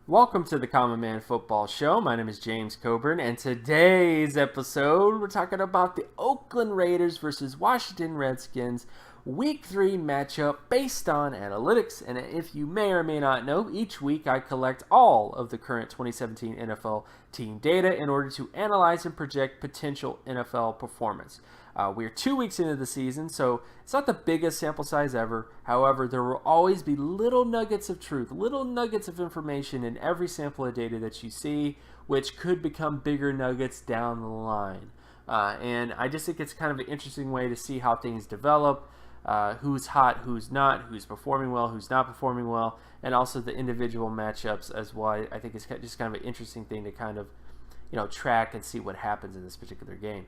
Welcome to the Common Man Football Show. My name is James Coburn, and today's episode we're talking about the Oakland Raiders versus Washington Redskins Week 3 matchup based on analytics. And if you may or may not know, each week I collect all of the current 2017 NFL team data in order to analyze and project potential NFL performance. We're 2 weeks into the season, so it's not the biggest sample size ever. However, there will always be little nuggets of truth, little nuggets of information in every sample of data that you see, which could become bigger nuggets down the line. And I just think it's kind of an interesting way to see how things develop, who's hot, who's not, who's performing well, who's not performing well, and also the individual matchups as well. I think it's just kind of an interesting thing to kind of, track and see what happens in this particular game.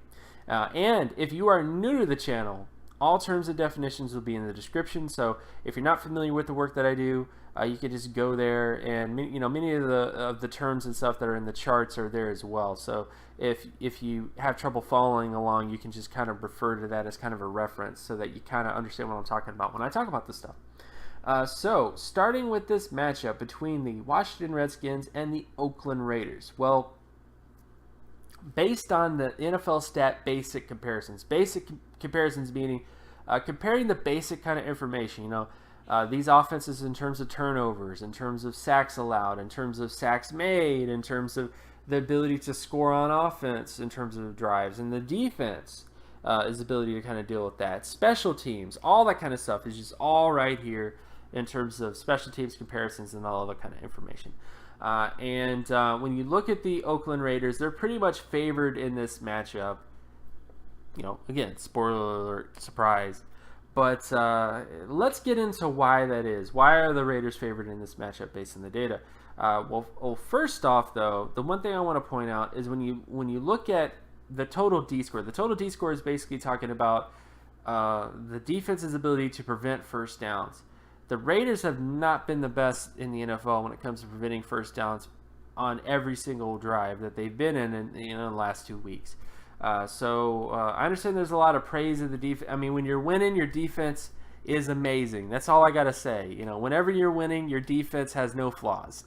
And if you are new to the channel, all terms and definitions will be in the description. So if you're not familiar with the work that I do, you can just go there, and many of the terms and stuff that are in the charts are there as well. So if you have trouble following along, you can just kind of refer to that as kind of a reference so that you kind of understand what I'm talking about when I talk about this stuff. So starting with this matchup between the Washington Redskins and the Oakland Raiders. Well, based on the NFL stat basic comparisons meaning comparing the basic kind of information, these offenses in terms of turnovers, in terms of sacks allowed, in terms of sacks made, in terms of the ability to score on offense, in terms of drives, and the defense is the ability to kind of deal with that. Special teams, all that kind of stuff is just all right here in terms of special teams comparisons and all that kind of information. And when you look at the Oakland Raiders, they're pretty much favored in this matchup. Again, spoiler alert, surprise. But let's get into why that is. Why are the Raiders favored in this matchup based on the data? Well, first off, though, the one thing I want to point out is when you look at the total D score. The total D score is basically talking about the defense's ability to prevent first downs. The Raiders have not been the best in the NFL when it comes to preventing first downs on every single drive that they've been in the last 2 weeks. So I understand there's a lot of praise of the defense. I mean, when you're winning, your defense is amazing. That's all I got to say. Whenever you're winning, your defense has no flaws.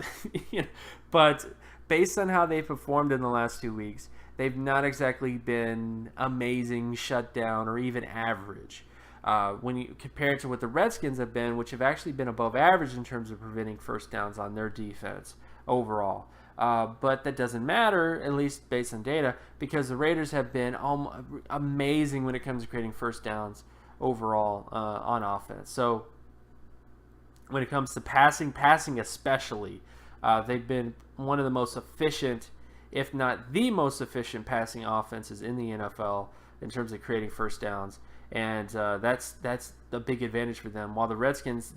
But based on how they've performed in the last 2 weeks, they've not exactly been amazing, shut down, or even average. When you compare it to what the Redskins have been, which have actually been above average in terms of preventing first downs on their defense overall. But that doesn't matter, at least based on data, because the Raiders have been amazing when it comes to creating first downs overall on offense. So when it comes to passing especially, they've been one of the most efficient, if not the most efficient passing offenses in the NFL in terms of creating first downs. And that's the big advantage for them. While the offense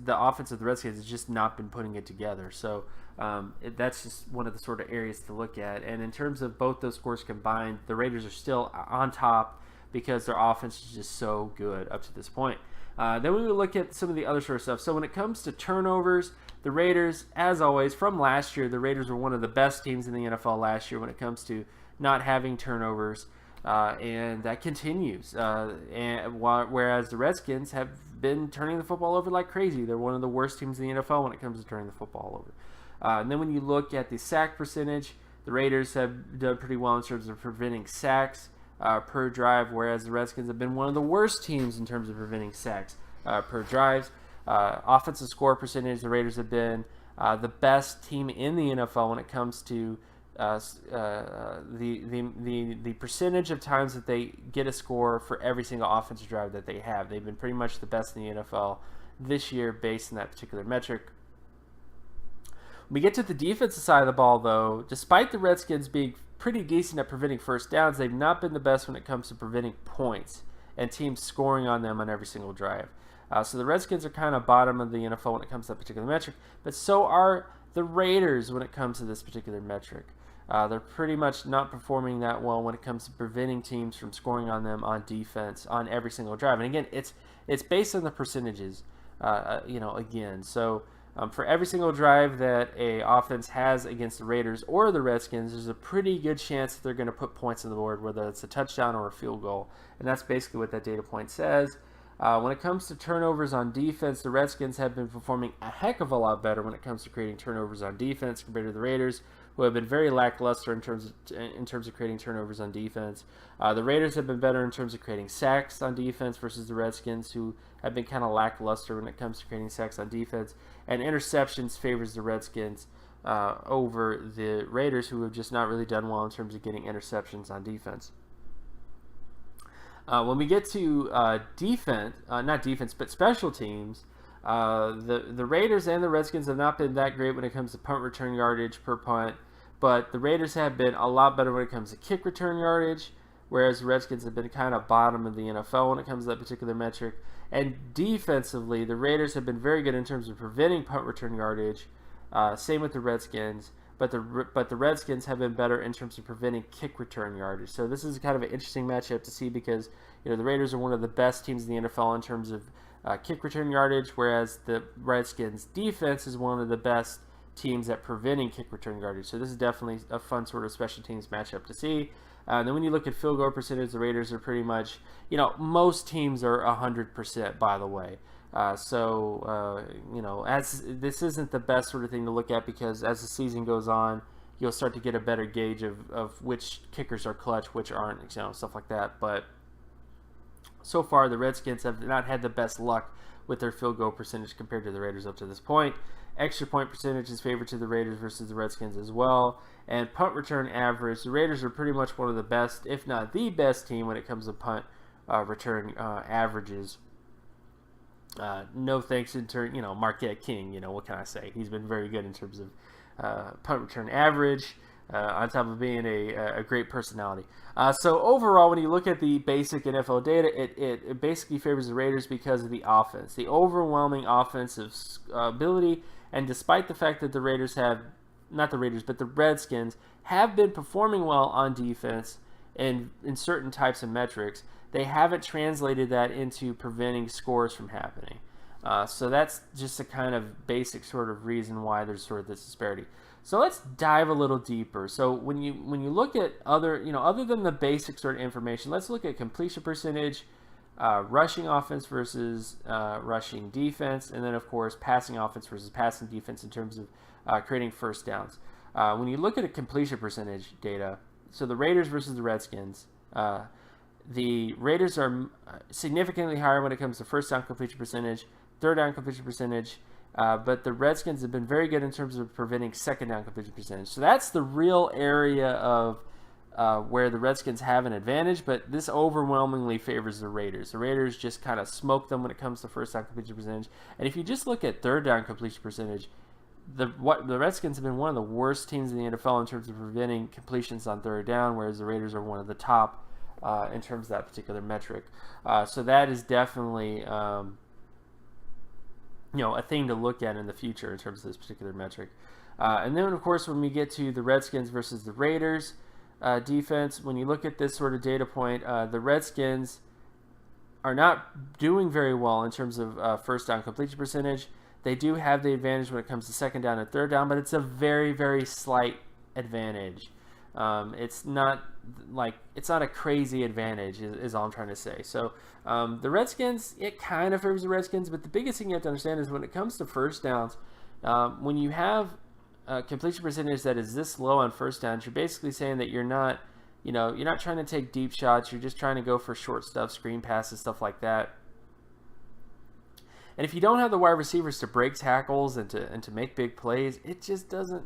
of the Redskins has just not been putting it together. So that's just one of the sort of areas to look at. And in terms of both those scores combined, the Raiders are still on top because their offense is just so good up to this point. Then we will look at some of the other sort of stuff. So when it comes to turnovers, the Raiders, as always, from last year, the Raiders were one of the best teams in the NFL last year when it comes to not having turnovers. And that continues. Whereas the Redskins have been turning the football over like crazy. They're one of the worst teams in the NFL when it comes to turning the football over. And then when you look at the sack percentage, the Raiders have done pretty well in terms of preventing sacks per drive, whereas the Redskins have been one of the worst teams in terms of preventing sacks per drives. Offensive score percentage, the Raiders have been the best team in the NFL when it comes to the percentage of times that they get a score for every single offensive drive that they have. They've been pretty much the best in the NFL this year based on that particular metric. When we get to the defensive side of the ball, though, despite the Redskins being pretty decent at preventing first downs, they've not been the best when it comes to preventing points and teams scoring on them on every single drive. So the Redskins are kind of bottom of the NFL when it comes to that particular metric, but so are the Raiders when it comes to this particular metric. They're pretty much not performing that well when it comes to preventing teams from scoring on them on defense on every single drive. And again, it's based on the percentages, again. So for every single drive that a offense has against the Raiders or the Redskins, there's a pretty good chance that they're going to put points on the board, whether it's a touchdown or a field goal. And that's basically what that data point says. When it comes to turnovers on defense, the Redskins have been performing a heck of a lot better when it comes to creating turnovers on defense compared to the Raiders, who have been very lackluster in terms of creating turnovers on defense. The Raiders have been better in terms of creating sacks on defense versus the Redskins, who have been kind of lackluster when it comes to creating sacks on defense. And interceptions favors the Redskins over the Raiders, who have just not really done well in terms of getting interceptions on defense. When we get to defense, not defense, but special teams, the Raiders and the Redskins have not been that great when it comes to punt return yardage per punt, but the Raiders have been a lot better when it comes to kick return yardage, whereas the Redskins have been kind of bottom of the NFL when it comes to that particular metric. And defensively, the Raiders have been very good in terms of preventing punt return yardage. Same with the Redskins. But the Redskins have been better in terms of preventing kick return yardage. So this is kind of an interesting matchup to see because the Raiders are one of the best teams in the NFL in terms of kick return yardage, whereas the Redskins defense is one of the best teams at preventing kick return yardage. So this is definitely a fun sort of special teams matchup to see. Then when you look at field goal percentage, the Raiders are pretty much, most teams are 100%, by the way. As this isn't the best sort of thing to look at because as the season goes on, you'll start to get a better gauge of which kickers are clutch, which aren't, stuff like that. But so far, the Redskins have not had the best luck with their field goal percentage compared to the Raiders up to this point. Extra point percentage is favored to the Raiders versus the Redskins as well. And punt return average, the Raiders are pretty much one of the best, if not the best team when it comes to punt return averages. No thanks in turn, Marquette King, what can I say? He's been very good in terms of punt return average, on top of being a great personality. So overall, when you look at the basic NFL data, it basically favors the Raiders because of the offense, the overwhelming offensive ability, and despite the fact that the Redskins have been performing well on defense and in certain types of metrics, they haven't translated that into preventing scores from happening. So that's just a kind of basic sort of reason why there's sort of this disparity. So let's dive a little deeper. So when you look at other than the basic sort of information, let's look at completion percentage, rushing offense versus rushing defense, and then of course passing offense versus passing defense in terms of creating first downs. When you look at a completion percentage data, so the Raiders versus the Redskins, the Raiders are significantly higher when it comes to first down completion percentage, third down completion percentage, but the Redskins have been very good in terms of preventing second down completion percentage. So that's the real area of where the Redskins have an advantage, but this overwhelmingly favors the Raiders. The Raiders just kind of smoke them when it comes to first down completion percentage. And if you just look at third down completion percentage, the Redskins have been one of the worst teams in the NFL in terms of preventing completions on third down, whereas the Raiders are one of the top in terms of that particular metric. So that is definitely a thing to look at in the future in terms of this particular metric. And then, of course, when we get to the Redskins versus the Raiders defense, when you look at this sort of data point, the Redskins are not doing very well in terms of first down completion percentage. They do have the advantage when it comes to second down and third down, but it's a very, very slight advantage. It's not a crazy advantage is all I'm trying to say. So the Redskins, it kind of favors the Redskins, but the biggest thing you have to understand is when it comes to first downs, when you have a completion percentage that is this low on first downs, you're basically saying that you're not trying to take deep shots. You're just trying to go for short stuff, screen passes, stuff like that. And if you don't have the wide receivers to break tackles and to make big plays, it just doesn't,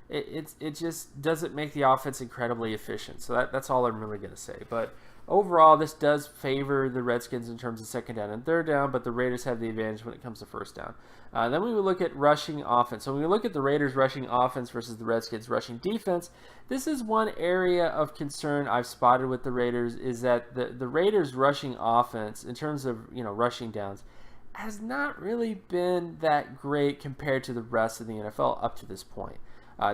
it just doesn't make the offense incredibly efficient. So that's all I'm really going to say. But overall, this does favor the Redskins in terms of second down and third down, but the Raiders have the advantage when it comes to first down. Then we will look at rushing offense. So when we look at the Raiders rushing offense versus the Redskins rushing defense, this is one area of concern I've spotted with the Raiders, is that the Raiders rushing offense, in terms of rushing downs, has not really been that great compared to the rest of the NFL up to this point.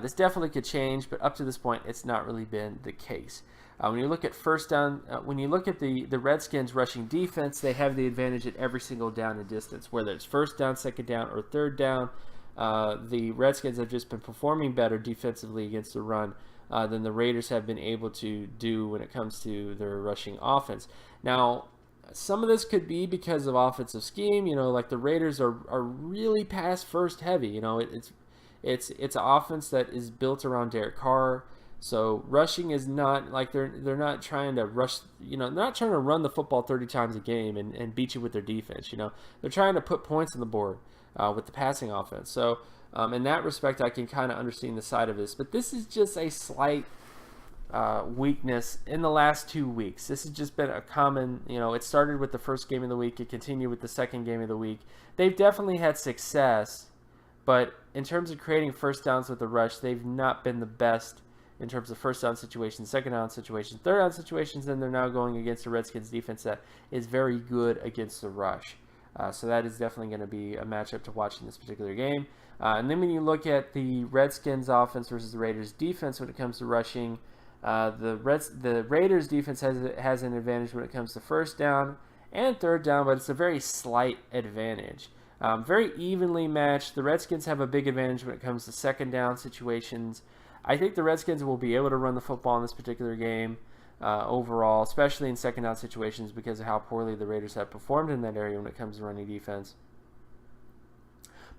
This definitely could change, but up to this point, it's not really been the case. When you look at first down, when you look at the Redskins rushing defense, they have the advantage at every single down and distance, whether it's first down, second down, or third down. The Redskins have just been performing better defensively against the run than the Raiders have been able to do when it comes to their rushing offense. Now, Some of this could be because of offensive scheme. Like the Raiders are really pass first heavy. It's an offense that is built around Derek Carr. So rushing is not like they're not trying to rush. They're not trying to run the football 30 times a game and beat you with their defense. They're trying to put points on the board with the passing offense. So in that respect, I can kind of understand the side of this. But this is just a slight weakness in the last 2 weeks. This has just been a common, it started with the first game of the week. It continued with the second game of the week. They've definitely had success, but in terms of creating first downs with the rush, they've not been the best in terms of first down situations, second down situations, third down situations, and they're now going against the Redskins defense that is very good against the rush. So that is definitely going to be a matchup to watch in this particular game. And then when you look at the Redskins offense versus the Raiders defense when it comes to rushing, the Raiders defense has an advantage when it comes to first down and third down, but it's a very slight advantage. Very evenly matched. The Redskins have a big advantage when it comes to second down situations. I think the Redskins will be able to run the football in this particular game overall, especially in second down situations because of how poorly the Raiders have performed in that area when it comes to running defense.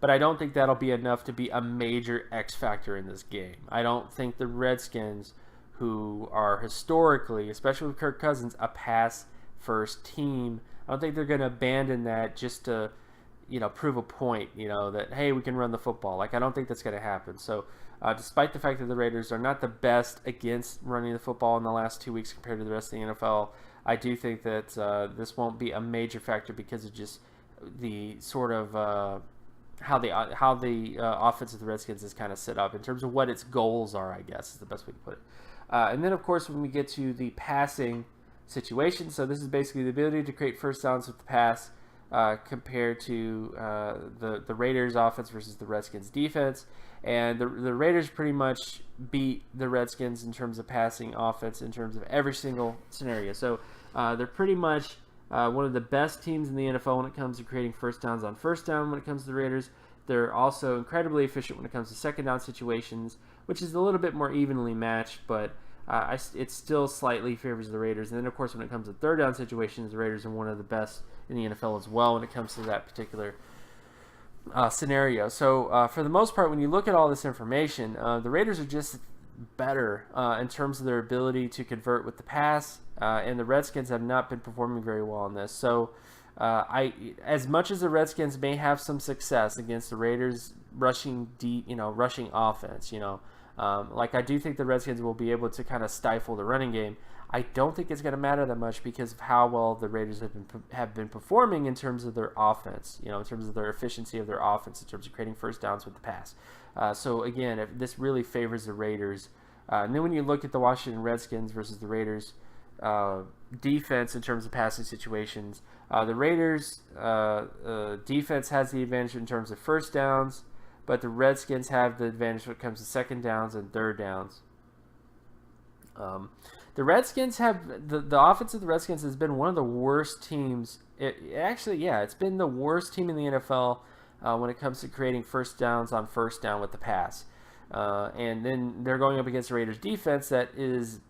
But I don't think that'll be enough to be a major X factor in this game. I don't think the Redskins, who are historically, especially with Kirk Cousins, a pass-first team, I don't think they're going to abandon that just to, prove a point, that, hey, we can run the football. I don't think that's going to happen. So despite the fact that the Raiders are not the best against running the football in the last 2 weeks compared to the rest of the NFL, I do think that this won't be a major factor because of just the sort of how the offense of the Redskins is kind of set up in terms of what its goals are, I guess is the best way to put it. And then, of course, when we get to the passing situation, so this is basically the ability to create first downs with the pass compared to the Raiders offense versus the Redskins defense. And the Raiders pretty much beat the Redskins in terms of passing offense in terms of every single scenario. So they're pretty much one of the best teams in the NFL when it comes to creating first downs on first down when it comes to the Raiders. They're also incredibly efficient when it comes to second down situations, which is a little bit more evenly matched, but it still slightly favors the Raiders. And then, of course, when it comes to third down situations, the Raiders are one of the best in the NFL as well when it comes to that particular scenario. So for the most part, when you look at all this information, the Raiders are just better in terms of their ability to convert with the pass, and the Redskins have not been performing very well in this. So as much as the Redskins may have some success against the Raiders rushing offense, I do think the Redskins will be able to kind of stifle the running game. I don't think it's going to matter that much because of how well the Raiders have been performing in terms of their offense, in terms of their efficiency of their offense, in terms of creating first downs with the pass. So again, if this really favors the Raiders. And then when you look at the Washington Redskins versus the Raiders defense in terms of passing situations, the Raiders defense has the advantage in terms of first downs, but the Redskins have the advantage when it comes to second downs and third downs. The Redskins have the offense of the Redskins has been one of the worst teams. It's been the worst team in the NFL when it comes to creating first downs on first down with the pass. And then they're going up against the Raiders defense that is,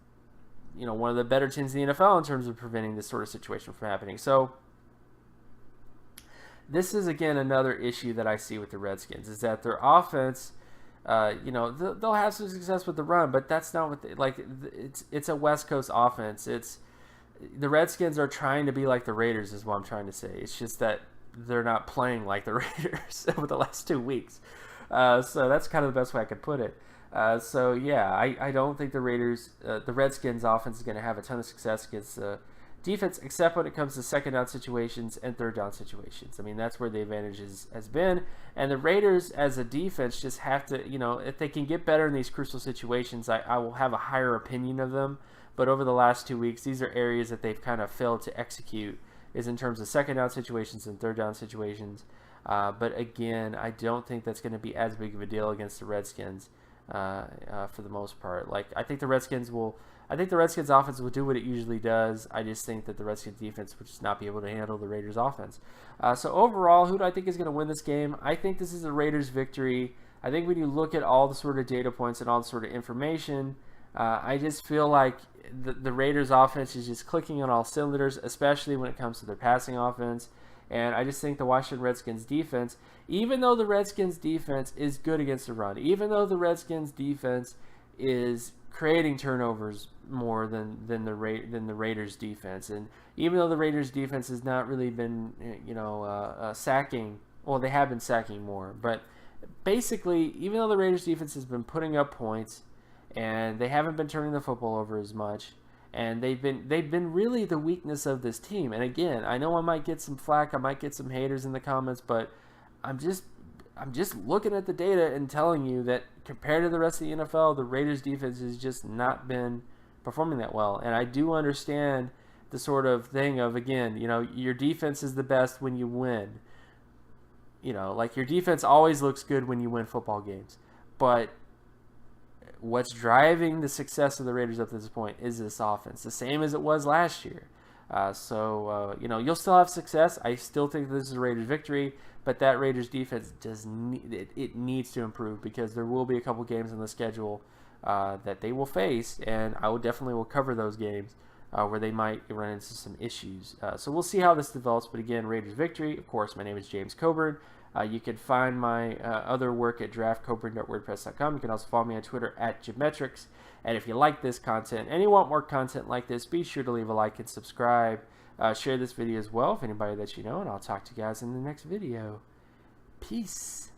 one of the better teams in the NFL in terms of preventing this sort of situation from happening. So this is, again, another issue that I see with the Redskins is that their offense, they'll have some success with the run, but that's not what it's a West Coast offense. The Redskins are trying to be like the Raiders is what I'm trying to say. It's just that they're not playing like the Raiders over the last 2 weeks. So that's kind of the best way I could put it. I don't think the Redskins offense is going to have a ton of success against the defense, except when it comes to second down situations and third down situations. I mean, that's where the advantage has been. And the Raiders, as a defense, just have to, if they can get better in these crucial situations, I will have a higher opinion of them. But over the last 2 weeks, these are areas that they've kind of failed to execute, is in terms of second down situations and third down situations. But again, I don't think that's going to be as big of a deal against the Redskins for the most part. I think the Redskins offense will do what it usually does. I just think that the Redskins defense will just not be able to handle the Raiders offense. So overall, who do I think is going to win this game? I think this is a Raiders victory. I think when you look at all the sort of data points and all the sort of information, I just feel like the Raiders' offense is just clicking on all cylinders, especially when it comes to their passing offense. And I just think the Washington Redskins defense, even though the Redskins defense is good against the run, even though the Redskins defense is creating turnovers more than the Raiders defense, and even though the Raiders defense has not really been sacking, well, they have been sacking more, but basically, even though the Raiders defense has been putting up points and they haven't been turning the football over as much, and they've been really the weakness of this team. And again, I know I might get some flack, I might get some haters in the comments, but I'm just looking at the data and telling you that compared to the rest of the NFL, the Raiders defense has just not been performing that well. And I do understand the sort of thing of, again, your defense is the best when you win. Like your defense always looks good when you win football games. But what's driving the success of the Raiders up to this point is this offense, the same as it was last year. You'll still have success. I still think this is a Raiders victory, but that Raiders defense it needs to improve, because there will be a couple games on the schedule that they will face, and I will cover those games where they might run into some issues. So we'll see how this develops, but again, Raiders victory. Of course, my name is James Coburn. You can find my other work at draftcoburn.wordpress.com. You can also follow me on Twitter at Geometrics. And if you like this content and you want more content like this, be sure to leave a like and subscribe. Share this video as well with anybody that you know, and I'll talk to you guys in the next video. Peace.